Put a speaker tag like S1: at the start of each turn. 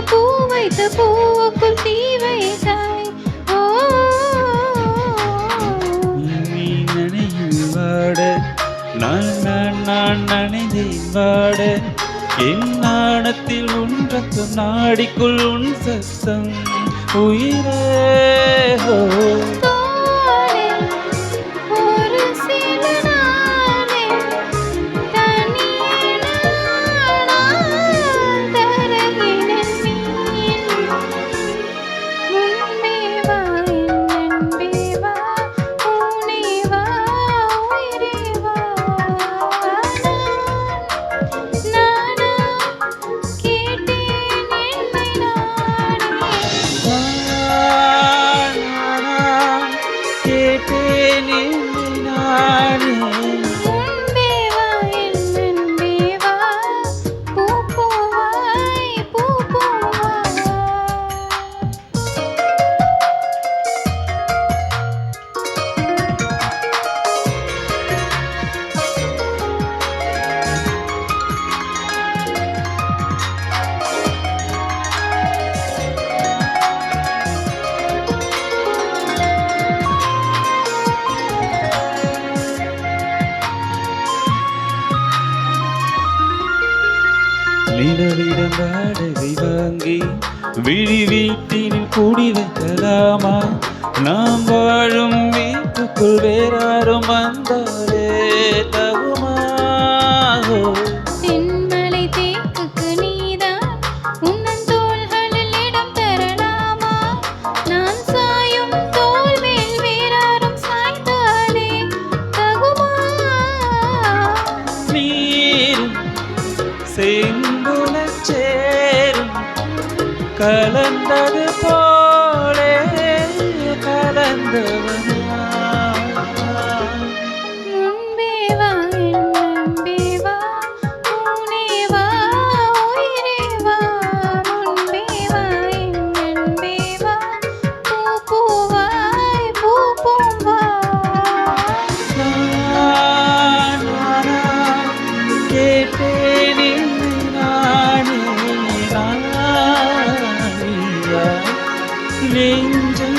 S1: பூ வைத்த பூவுக்குள் தீ வைத்தாய். ஓ,
S2: நீ நனையில் வாட நான் நனைந்தேன் வாட என் நாணத்தில் உன் ரத்தம் நாடிக்குள் உன் சத்தம் உயிரே ஹோ.
S1: தோளில் ஒரு சில நாளில் தனியே நானாய் தரையினில் மீன். முன்பே வா என் அன்பே வா, ஊனே வா உயிரே வா. நானா கேட்டேன் என்னை நானே.
S2: கேட்டேன் என்னை நானே.
S1: முன்பே வா என் அன்பே வா, பூ பூவாய் பூ பூவாய்.
S2: நிலவிடம் வாடகை வாங்கி விழி வீட்டினில் கூடி வைக்கலாமா? நாம் வாழும் வீட்டுக்குள் வேறாரும் வந்தாலே தகுமா?
S1: தென்மலை தேக்குக்கு நீதான் உன்னன் தோள்களில் இடம் தரலாமா? நான் சாயும் தோள் மேல் வேறாரும் சாய்ந்தாலே தகுமா?
S2: நீரும் செங்குலச் சேரும் கலந்தது போலே கலந்தவனா?
S1: முன்பே வா என் அன்பே வா, ஊனே வா உயிரே வா. முன்பே வா என் அன்பே வா, பூ பூவாய் பூ பூவாய்.
S2: நானா கேட்டேன் என்னை நானே. நானியா நெஞ்சம்